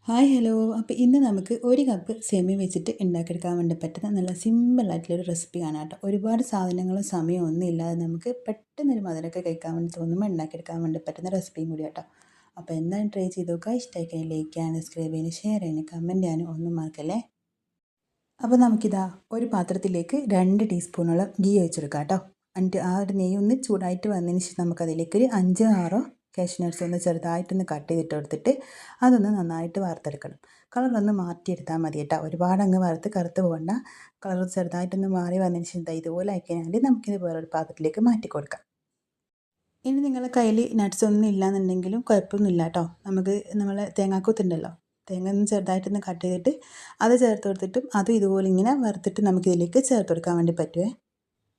Hi hello. അപ്പോൾ ഇന്ന് നമുക്ക് ഒരു കപ്പ് സേമിയ വെച്ചിട്ട് ഉണ്ടാക്കിയെടുക്കാൻ വേണ്ടി പറ്റുന്ന നല്ല സിമ്പിളായിട്ടുള്ളൊരു റെസിപ്പിയാണ് കേട്ടോ. ഒരുപാട് സാധനങ്ങളും സമയമോ ഒന്നും ഇല്ലാതെ നമുക്ക് പെട്ടെന്നൊരു മധുരമൊക്കെ കഴിക്കാൻ വേണ്ടി തോന്നുമ്പോൾ ഉണ്ടാക്കിയെടുക്കാൻ വേണ്ടി പറ്റുന്ന റെസിപ്പിയും കൂടി കേട്ടോ. അപ്പോൾ എന്തായാലും ട്രൈ ചെയ്ത് നോക്കുക. ഇഷ്ടമായി കഴിഞ്ഞാൽ ലൈക്ക് ചെയ്യാനും സബ്സ്ക്രൈബ് ചെയ്യാനും ഷെയർ ചെയ്യാനും കമൻറ്റ് ചെയ്യാനും ഒന്നും മറക്കല്ലേ. അപ്പോൾ നമുക്കിതാ ഒരു പാത്രത്തിലേക്ക് 2 ടീസ്പൂണോളം ഗീ ഒഴിച്ചെടുക്കാം കേട്ടോ. എന്നിട്ട് ആ ഒരു നെയ്യ് ഒന്ന് ചൂടായിട്ട് വന്നതിന് ശേഷം നമുക്കതിലേക്ക് ഒരു 5-6 കാഷ്യൂ നട്ട്സ് ഒന്ന് ചെറുതായിട്ടൊന്ന് കട്ട് ചെയ്തിട്ട് കൊടുത്തിട്ട് അതൊന്ന് നന്നായിട്ട് വറുത്തെടുക്കണം. കളറൊന്ന് മാറ്റിയെടുത്താൽ മതി കേട്ടോ. ഒരുപാട് അങ്ങ് വറുത്ത് കറുത്ത് പോകണ്ട. കളർ ചെറുതായിട്ടൊന്ന് മാറി വന്നതിന് ശേഷം ഇതുപോലെ ആക്കിയാൽ നമുക്കിത് വേറൊരു പാത്രത്തിലേക്ക് മാറ്റി കൊടുക്കാം. ഇനി നിങ്ങളുടെ കയ്യിൽ നട്ട്സ് ഒന്നും ഇല്ലയെന്നുണ്ടെങ്കിലും കുഴപ്പമൊന്നുമില്ല കേട്ടോ. നമുക്ക് നമ്മളെ തേങ്ങാക്കൊത്തുണ്ടല്ലോ, തേങ്ങ ഒന്ന് ചെറുതായിട്ടൊന്ന് കട്ട് ചെയ്തിട്ട് അത് ചേർത്ത് കൊടുത്തിട്ടും അതും ഇതുപോലെ ഇങ്ങനെ വറുത്തിട്ട് നമുക്കിതിലേക്ക് ചേർത്ത് കൊടുക്കാൻ വേണ്ടി പറ്റുമേ.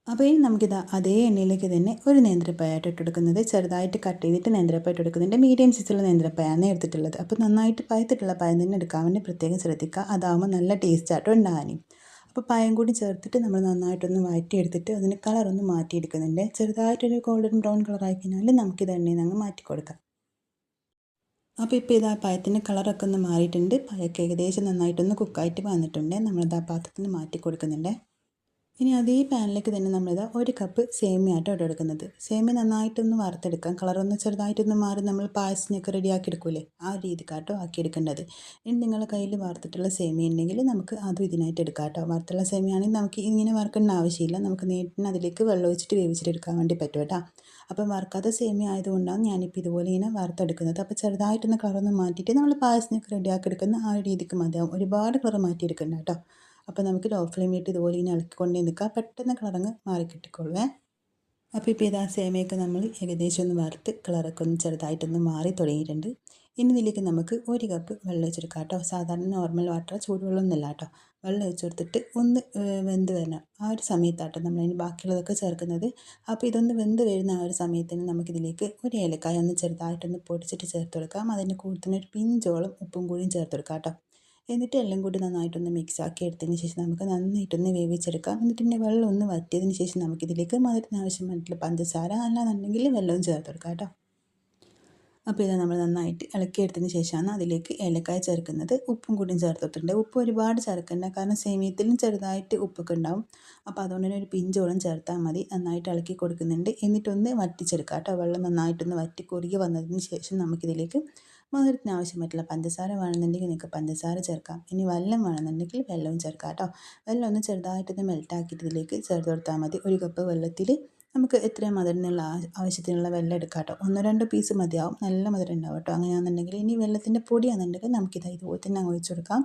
അപ്പോൾ ഇനി നമുക്കിതാ അതേ എണ്ണയിലേക്ക് തന്നെ ഒരു നേന്ത്രപ്പഴമായിട്ട് ഇട്ടെടുക്കുന്നത്, ചെറുതായിട്ട് കട്ട് ചെയ്തിട്ട് നേന്ത്രപ്പഴം ഇട്ടെടുക്കുന്നുണ്ട്. മീഡിയം സൈസുള്ള നേന്ത്രപ്പഴമാണ് എടുത്തിട്ടുള്ളത്. അപ്പോൾ നന്നായിട്ട് പഴുത്തിട്ടുള്ള പഴം തന്നെ എടുക്കാൻ വേണ്ടി പ്രത്യേകം ശ്രദ്ധിക്കുക. അതാകുമ്പോൾ നല്ല ടേസ്റ്റായിട്ട് ഉണ്ടാകാനും. അപ്പോൾ പഴം കൂടി ചേർത്തിട്ട് നമ്മൾ നന്നായിട്ടൊന്ന് വഴറ്റിയെടുത്തിട്ട് അതിന് കളറൊന്ന് മാറ്റിയെടുക്കുന്നുണ്ട്. ചെറുതായിട്ടൊരു ഗോൾഡൻ ബ്രൗൺ കളറായി കഴിഞ്ഞാൽ നമുക്കിത് എണ്ണയിൽ നിന്ന് അങ്ങ് മാറ്റി കൊടുക്കാം. അപ്പോൾ ഇപ്പോൾ ഇതാ പഴത്തിൻ്റെ കളറൊക്കെ ഒന്ന് മാറിയിട്ടുണ്ട്. പഴമൊക്കെ ഏകദേശം നന്നായിട്ടൊന്ന് കുക്കായിട്ട് വന്നിട്ടുണ്ട്. നമ്മളിതാ പാത്രത്തിൽ മാറ്റി കൊടുക്കുന്നുണ്ട്. ഇനി അതേ പാനിലേക്ക് തന്നെ നമ്മളിതാ ഒരു കപ്പ് സേമിയയായിട്ട് ഇട്ടെടുക്കുന്നത്. സേമിയ നന്നായിട്ടൊന്ന് വറുത്തെടുക്കാം. കളറൊന്ന് ചെറുതായിട്ടൊന്ന് മാറി നമ്മൾ പായസത്തിനൊക്കെ റെഡിയാക്കി എടുക്കൂലേ, ആ രീതിക്കാട്ടോ ആക്കിയെടുക്കേണ്ടത്. ഇനി നിങ്ങളുടെ കയ്യിൽ വറുത്തിട്ടുള്ള സേമിയ ഉണ്ടെങ്കിൽ നമുക്ക് അതും ഇതിനായിട്ട് എടുക്കാം കേട്ടോ. വറുത്തുള്ള സേമിയ ആണെങ്കിൽ നമുക്ക് ഇങ്ങനെ വറുക്കേണ്ട ആവശ്യമില്ല. നമുക്ക് നേരിട്ട് അതിലേക്ക് വെള്ളം ഒഴിച്ചിട്ട് വേവിച്ചിട്ട് എടുക്കാൻ വേണ്ടി പറ്റും കേട്ടോ. അപ്പം വറുക്കാത്ത സേമിയ ആയതുകൊണ്ടാണ് ഞാനിപ്പോൾ ഇതുപോലെ ഇങ്ങനെ വറുത്തെടുക്കുന്നത്. അപ്പോൾ ചെറുതായിട്ടൊന്ന് കളറൊന്ന് മാറ്റിയിട്ട് നമ്മൾ പായസത്തിനൊക്കെ റെഡിയാക്കി എടുക്കുന്ന ആ ഒരു രീതിക്ക് മതിയാവും. ഒരുപാട് കളർ മാറ്റിയെടുക്കണ്ട കേട്ടോ. അപ്പോൾ നമുക്ക് ലോ ഫ്ലെയിമിലിട്ട് ഇതുപോലെ ഇങ്ങനെ ഇളക്കിക്കൊണ്ടേ നിൽക്കുക. പെട്ടെന്ന് കളറങ്ങ് മാറി കിട്ടിക്കോളുവേ. അപ്പോൾ ഇപ്പോൾ ഇതാ സേമിയൊക്കെ നമ്മൾ ഏകദേശം ഒന്ന് വറുത്ത് കളറൊക്കെ ഒന്ന് ചെറുതായിട്ടൊന്ന് മാറി തുടങ്ങിയിട്ടുണ്ട്. ഇനി ഇതിലേക്ക് നമുക്ക് ഒരു കപ്പ് വെള്ളം ഒഴിച്ചെടുക്കാം കേട്ടോ. സാധാരണ നോർമൽ വാട്ടർ, ചൂടുവെള്ളമൊന്നുമില്ല കേട്ടോ. വെള്ളം ഒഴിച്ച് കൊടുത്തിട്ട് ഒന്ന് വെന്ത് വരണം. ആ ഒരു സമയത്താട്ടോ നമ്മളതിന് ബാക്കിയുള്ളതൊക്കെ ചേർക്കുന്നത്. അപ്പോൾ ഇതൊന്ന് വെന്ത് വരുന്ന ആ ഒരു സമയത്തിന് നമുക്കിതിലേക്ക് ഒരു ഏലക്കായ ഒന്ന് ചെറുതായിട്ടൊന്ന് പൊടിച്ചിട്ട് ചേർത്ത് കൊടുക്കാം. അതിൻ്റെ കൂടെ തന്നെ ഒരു പിഞ്ചോളം ഉപ്പും കൂടിയും ചേർത്ത് കൊടുക്കാം കേട്ടോ. എന്നിട്ട് എല്ലാം കൂടി നന്നായിട്ടൊന്ന് മിക്സ് ആക്കി എടുത്തതിന് ശേഷം നമുക്ക് നന്നായിട്ടൊന്ന് വേവിച്ചെടുക്കാം. എന്നിട്ട് പിന്നെ വെള്ളം ഒന്ന് വറ്റിയതിന് ശേഷം നമുക്കിതിലേക്ക് മധുരത്തിന് ആവശ്യമായിട്ടുള്ള പഞ്ചസാര അല്ലാന്നുണ്ടെങ്കിൽ വെള്ളവും ചേർത്ത് കൊടുക്കാം കേട്ടോ. അപ്പോൾ ഇത് നമ്മൾ നന്നായിട്ട് ഇളക്കിയെടുത്തതിന് ശേഷമാണ് അതിലേക്ക് ഏലക്കായ ചേർക്കുന്നത്. ഉപ്പും കൂടിയും ചേർത്തിട്ടുണ്ട്. ഉപ്പ് ഒരുപാട് ചേർക്കണ്ട, കാരണം സേമിയത്തിലും ചെറുതായിട്ട് ഉപ്പൊക്കെ ഉണ്ടാവും. അപ്പോൾ അതുകൊണ്ട് തന്നെ ഒരു പിഞ്ചോളം ചേർത്താൽ മതി. നന്നായിട്ട് ഇളക്കി കൊടുക്കുന്നുണ്ട്. എന്നിട്ടൊന്ന് വറ്റിച്ചെടുക്കാം കേട്ടോ. വെള്ളം നന്നായിട്ടൊന്ന് വറ്റി കുറുകി വന്നതിന് ശേഷം നമുക്കിതിലേക്ക് മധുരത്തിന് ആവശ്യമായിട്ടുള്ള പഞ്ചസാര വേണമെന്നുണ്ടെങ്കിൽ നിങ്ങൾക്ക് പഞ്ചസാര ചേർക്കാം. ഇനി വെള്ളം വേണമെന്നുണ്ടെങ്കിൽ വെള്ളവും ചേർക്കാം കേട്ടോ. വെള്ളം ഒന്ന് ചെറുതായിട്ടൊന്ന് മെൽറ്റാക്കിയിട്ട് ഇതിലേക്ക് ചേർത്ത് കൊടുത്താൽ മതി. ഒരു കപ്പ് വെള്ളത്തിൽ നമുക്ക് എത്രയും മധുരത്തിനുള്ള ആവശ്യത്തിനുള്ള വെള്ളം എടുക്കാം കേട്ടോ. 1-2 പീസ് മതിയാവും. നല്ല മധുരം ഉണ്ടാവും കേട്ടോ. അങ്ങനെയാണെന്നുണ്ടെങ്കിൽ ഇനി വെള്ളത്തിൻ്റെ പൊടിയാണെന്നുണ്ടെങ്കിൽ നമുക്കിത് ഇതുപോലെ തന്നെ അങ്ങ് ഒഴിച്ച് കൊടുക്കാം.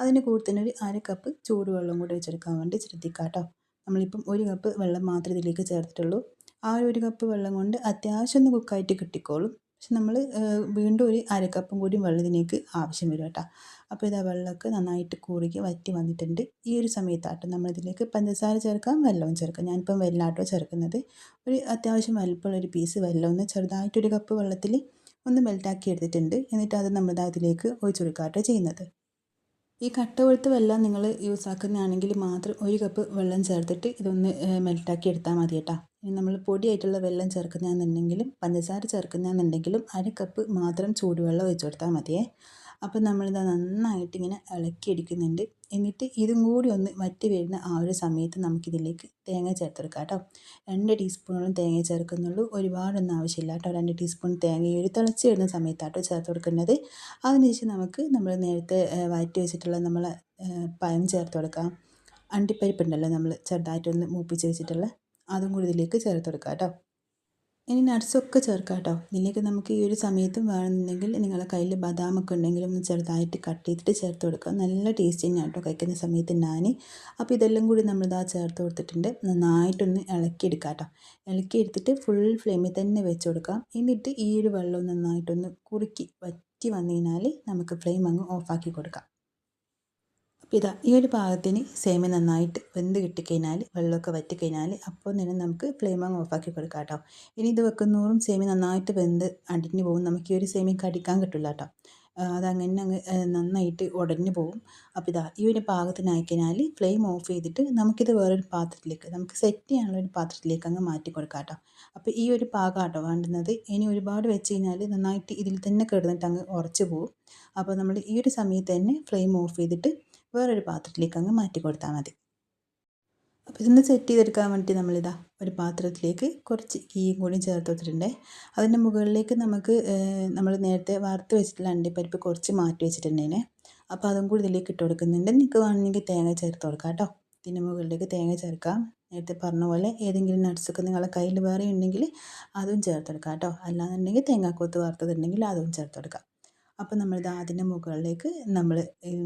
അതിന് കൂടെ തന്നെ ഒരു 1/2 കപ്പ് ചൂടുവെള്ളം കൂടി ഒഴിച്ചെടുക്കാൻ വേണ്ടി ശ്രദ്ധിക്കാം കേട്ടോ. നമ്മളിപ്പം ഒരു കപ്പ് വെള്ളം മാത്രമേ ഇതിലേക്ക് ചേർത്തിട്ടുള്ളൂ. ആ ഒരു കപ്പ് വെള്ളം കൊണ്ട് അത്യാവശ്യം ഒന്ന് കുക്കായിട്ട് കിട്ടിക്കോളും. പക്ഷെ നമ്മൾ വീണ്ടും ഒരു 1/2 കപ്പും കൂടി വെള്ളം ഇതിലേക്ക് ആവശ്യം വരും കേട്ടോ. അപ്പോൾ ഇതാ വെള്ളമൊക്കെ നന്നായിട്ട് കുറുകി വറ്റി വന്നിട്ടുണ്ട്. ഈ ഒരു സമയത്താട്ടോ നമ്മളിതിലേക്ക് പഞ്ചസാര ചേർക്കാം, വെള്ളവും ചേർക്കാം. ഞാനിപ്പം വെല്ലാട്ടോ ചേർക്കുന്നത്. ഒരു അത്യാവശ്യം വലിപ്പമുള്ളൊരു പീസ് വെള്ളം ഒന്ന് ചെറുതായിട്ടൊരു കപ്പ് വെള്ളത്തിൽ ഒന്ന് മെൽറ്റാക്കി എടുത്തിട്ടുണ്ട്. എന്നിട്ട് അത് നമ്മളിതാ ഇതിലേക്ക് ഒഴിച്ചു കൊടുക്കാട്ടോ ചെയ്യുന്നത്. ഈ കട്ട കൊഴുത്ത വെള്ളം നിങ്ങൾ യൂസ് ആക്കുന്നതാണെങ്കിൽ മാത്രം ഒരു കപ്പ് വെള്ളം ചേർത്തിട്ട് ഇതൊന്ന് മെൽറ്റാക്കി എടുത്താൽ മതി കേട്ടോ. ഇനി നമ്മൾ പൊടിയായിട്ടുള്ള വെള്ളം ചേർക്കുന്നതാണെന്നുണ്ടെങ്കിലും പഞ്ചസാര ചേർക്കുന്നതാണെന്നുണ്ടെങ്കിലും 1/2 കപ്പ് മാത്രം ചൂടുവെള്ളം ഒഴിച്ച് കൊടുത്താൽ മതിയേ. അപ്പോൾ നമ്മളിത് നന്നായിട്ട് ഇങ്ങനെ ഇളക്കിയെടുക്കുന്നുണ്ട്. എന്നിട്ട് ഇതും കൂടി ഒന്ന് വറ്റി വരുന്ന ആ ഒരു സമയത്ത് നമുക്കിതിലേക്ക് തേങ്ങ ചേർത്തെടുക്കാം കേട്ടോ. 2 ടീസ്പൂണോളം തേങ്ങ ചേർക്കുന്നുള്ളൂ. ഒരുപാടൊന്നും ആവശ്യമില്ല കേട്ടോ. 2 ടീസ്പൂൺ തേങ്ങ ഒരു തിളച്ച് വരുന്ന സമയത്താട്ടോ ചേർത്ത് കൊടുക്കുന്നത്. അതിനുശേഷം നമുക്ക് നമ്മൾ നേരത്തെ വഴറ്റി വെച്ചിട്ടുള്ള നമ്മളെ പഴം ചേർത്ത് കൊടുക്കാം. അണ്ടിപ്പരിപ്പുണ്ടല്ലോ, നമ്മൾ ചെറുതായിട്ടൊന്ന് മൂപ്പിച്ച് വെച്ചിട്ടുള്ള അതും കൂടി ഇതിലേക്ക് ചേർത്ത് കൊടുക്കാം കേട്ടോ. ഇനി നട്ട്സൊക്കെ ചേർക്കാം കേട്ടോ. ഇതിലേക്ക് നമുക്ക് ഈ ഒരു സമയത്തും വേണമെന്നുണ്ടെങ്കിൽ നിങ്ങളുടെ കയ്യിൽ ബദാമൊക്കെ ഉണ്ടെങ്കിൽ ഒന്ന് ചെറുതായിട്ട് കട്ട് ചെയ്തിട്ട് ചേർത്ത് കൊടുക്കുക. നല്ല ടേസ്റ്റ് തന്നെയാണ് കേട്ടോ കഴിക്കുന്ന സമയത്ത് ഞാൻ. അപ്പോൾ ഇതെല്ലാം കൂടി നമ്മളിതാ ചേർത്ത് കൊടുത്തിട്ടുണ്ട്. നന്നായിട്ടൊന്ന് ഇളക്കിയെടുക്കാം കേട്ടോ. ഇളക്കിയെടുത്തിട്ട് ഫുൾ ഫ്ലെയിമിൽ തന്നെ വെച്ച് കൊടുക്കാം. എന്നിട്ട് ഈ ഒരു വെള്ളം നന്നായിട്ടൊന്ന് കുറുക്കി വറ്റി വന്നു കഴിഞ്ഞാൽ നമുക്ക് ഫ്ലെയിം അങ്ങ് ഓഫാക്കി കൊടുക്കാം. അപ്പോൾ ഇതാ ഈ ഒരു പാകത്തിന് സേമിയ നന്നായിട്ട് വെന്ത് കിട്ടിക്കഴിഞ്ഞാൽ, വെള്ളമൊക്കെ വറ്റിക്കഴിഞ്ഞാൽ അപ്പോൾ തന്നെ നമുക്ക് ഫ്ലെയിം അങ്ങ് ഓഫാക്കി കൊടുക്കാം കേട്ടോ. ഇനി ഇത് വെക്കുന്നോറും സേമിയ നന്നായിട്ട് വെന്ത് അടിഞ്ഞു പോകും. നമുക്ക് ഈ ഒരു സേമിയ കടിക്കാൻ കിട്ടില്ല കേട്ടോ. അതങ്ങനെ അങ്ങ് നന്നായിട്ട് ഉടഞ്ഞു പോകും. അപ്പോൾ ഇതാ ഈ ഒരു പാകത്തിനായി കഴിഞ്ഞാൽ ഫ്ലെയിം ഓഫ് ചെയ്തിട്ട് നമുക്കിത് വേറൊരു പാത്രത്തിലേക്ക് നമുക്ക് സെറ്റ് ചെയ്യാനുള്ള ഒരു പാത്രത്തിലേക്ക് അങ്ങ് മാറ്റി കൊടുക്കാം കേട്ടോ. അപ്പോൾ ഈ ഒരു പാകമാട്ടോ വേണ്ടുന്നത്. ഇനി ഒരുപാട് വെച്ച് കഴിഞ്ഞാൽ നന്നായിട്ട് ഇതിൽ തന്നെ കിടന്നിട്ട് അങ്ങ് ഉറച്ച് പോകും. അപ്പോൾ നമ്മൾ ഈ ഒരു സമയത്ത് തന്നെ ഫ്ലെയിം ഓഫ് ചെയ്തിട്ട് വേറൊരു പാത്രത്തിലേക്ക് അങ്ങ് മാറ്റി കൊടുത്താൽ മതി. അപ്പോൾ ഇതൊന്ന് സെറ്റ് ചെയ്തെടുക്കാൻ വേണ്ടിയിട്ട് നമ്മളിതാ ഒരു പാത്രത്തിലേക്ക് കുറച്ച് ഗീയും കൂടി ചേർത്ത് വെച്ചിട്ടുണ്ട്. അതിൻ്റെ മുകളിലേക്ക് നമുക്ക് നമ്മൾ നേരത്തെ വറുത്ത് വെച്ചിട്ടുള്ള അണ്ടിപ്പരിപ്പ് കുറച്ച് മാറ്റി വെച്ചിട്ടുണ്ടേനെ. അപ്പോൾ അതും കൂടി ഇതിലേക്ക് ഇട്ട് കൊടുക്കുന്നുണ്ട്. നിങ്ങൾക്ക് വേണമെങ്കിൽ തേങ്ങ ചേർത്ത് കൊടുക്കാം കേട്ടോ. ഇതിൻ്റെ മുകളിലേക്ക് തേങ്ങ ചേർക്കാം. നേരത്തെ പറഞ്ഞ പോലെ ഏതെങ്കിലും നട്ട്സൊക്കെ നിങ്ങളുടെ കയ്യിൽ വേറെ ഉണ്ടെങ്കിൽ അതും ചേർത്ത് കൊടുക്കാം കേട്ടോ. അല്ലാന്നുണ്ടെങ്കിൽ തേങ്ങാക്കൊത്ത് വറുത്തതുണ്ടെങ്കിൽ അതും ചേർത്ത് കൊടുക്കാം. അപ്പോൾ നമ്മളിത് അതിൻ്റെ മുകളിലേക്ക് നമ്മൾ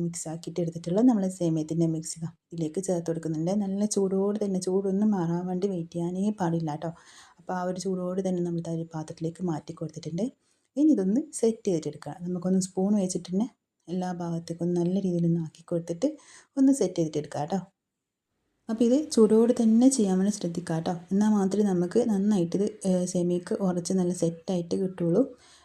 മിക്സ് ആക്കിയിട്ട് എടുത്തിട്ടുള്ള നമ്മൾ സേമിയത്തിൻ്റെ മിക്സ് ഇതിലേക്ക് ചേർത്ത് കൊടുക്കുന്നുണ്ട്. നല്ല ചൂടോട് തന്നെ, ചൂടൊന്നും മാറാൻ വേണ്ടി വെയിറ്റ് ചെയ്യാനേ പാടില്ല കേട്ടോ. അപ്പോൾ ആ ഒരു ചൂടോട് തന്നെ നമ്മൾ ഒരു പാത്രത്തിലേക്ക് മാറ്റി കൊടുത്തിട്ടുണ്ട്. ഇനി ഇതൊന്ന് സെറ്റ് ചെയ്തിട്ടെടുക്കണം. നമുക്കൊന്ന് സ്പൂൺ വെച്ചിട്ട് തന്നെ എല്ലാ ഭാഗത്തേക്കും നല്ല രീതിയിലൊന്ന് ആക്കി കൊടുത്തിട്ട് ഒന്ന് സെറ്റ് ചെയ്തിട്ടെടുക്കാം കേട്ടോ. അപ്പോൾ ഇത് ചൂടോട് തന്നെ ചെയ്യാൻ വേണ്ടി ശ്രദ്ധിക്കുക കേട്ടോ. എന്നാൽ മാത്രമേ നമുക്ക് നന്നായിട്ടിത് സേമിയക്ക് ഉറച്ച് നല്ല സെറ്റായിട്ട് കിട്ടുള്ളൂ.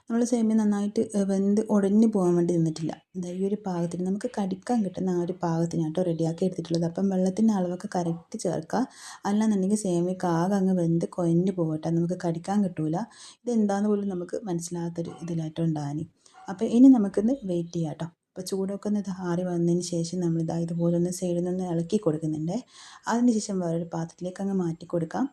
നമ്മൾ സേമിയ നന്നായിട്ട് വെന്ത് ഉടഞ്ഞു പോകാൻ വേണ്ടി നിന്നിട്ടില്ല. ഈ ഒരു പാകത്തിന് നമുക്ക് കടിക്കാൻ കിട്ടുന്ന ആ ഒരു പാകത്തിനാട്ടോ റെഡിയാക്കി എടുത്തിട്ടുള്ളത്. അപ്പം വെള്ളത്തിൻ്റെ അളവൊക്കെ കറക്റ്റ് ചേർക്കുക. അല്ലാന്നുണ്ടെങ്കിൽ സേമിയക്ക് ആകെ അങ്ങ് വെന്ത് കുഴഞ്ഞു പോകട്ടെ, നമുക്ക് കടിക്കാൻ കിട്ടില്ല. ഇതെന്താണെന്ന് പോലും നമുക്ക് മനസ്സിലാകാത്തൊരു ഇതിലായിട്ട് ഉണ്ടാകാൻ. അപ്പോൾ ഇനി നമുക്കിന്ന് വെയിറ്റ് ചെയ്യാം കേട്ടോ. അപ്പോൾ ചൂടൊക്കെ ഒന്ന് ആറി വന്നതിന് ശേഷം നമ്മളിതാ ഇതുപോലെ ഒന്ന് സൈഡിൽ നിന്ന് ഇളക്കി കൊടുക്കുന്നുണ്ട്. അതിന് ശേഷം വേറൊരു പാത്രത്തിലേക്ക് അങ്ങ് മാറ്റി കൊടുക്കാം.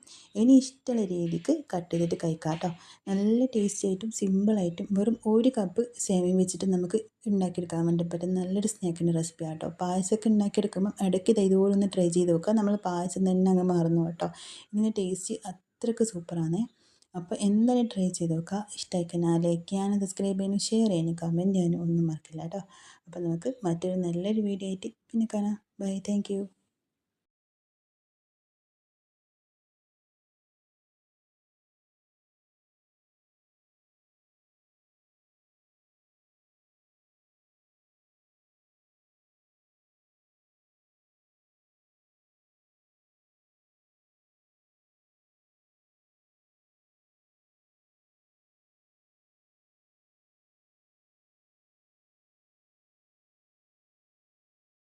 ഇനി ഇഷ്ടമുള്ള രീതിക്ക് കട്ട് ചെയ്തിട്ട് കഴിക്കാം കേട്ടോ. നല്ല ടേസ്റ്റി ആയിട്ടും സിമ്പിളായിട്ടും വെറും ഒരു കപ്പ് സേമിയ വെച്ചിട്ട് നമുക്ക് ഉണ്ടാക്കിയെടുക്കാൻ വേണ്ടി പറ്റും നല്ലൊരു സ്നാക്കിൻ്റെ റെസിപ്പി ആട്ടോ. പായസമൊക്കെ ഉണ്ടാക്കിയെടുക്കുമ്പോൾ ഇടയ്ക്ക് ഇതുപോലെ ഒന്ന് ട്രൈ ചെയ്ത് നോക്കുക. നമ്മൾ പായസം തന്നെ അങ്ങ് മറന്നു കേട്ടോ. ഇതിൻ്റെ ടേസ്റ്റ് അത്രയ്ക്ക് സൂപ്പറാണ്. അപ്പോൾ എന്തായാലും ട്രൈ ചെയ്ത് നോക്കുക. ഇഷ്ടമായി കഴിഞ്ഞാൽ ലൈക്ക് ചെയ്യാനും സബ്സ്ക്രൈബ് ചെയ്യാനും ഷെയർ ചെയ്യാനും കമൻറ്റ് ചെയ്യാനും ഒന്നും മറക്കില്ല കേട്ടോ. അപ്പോൾ നമുക്ക് മറ്റൊരു നല്ലൊരു വീഡിയോ ആയിട്ട് പിന്നെ കാണാം. Bye, thank U.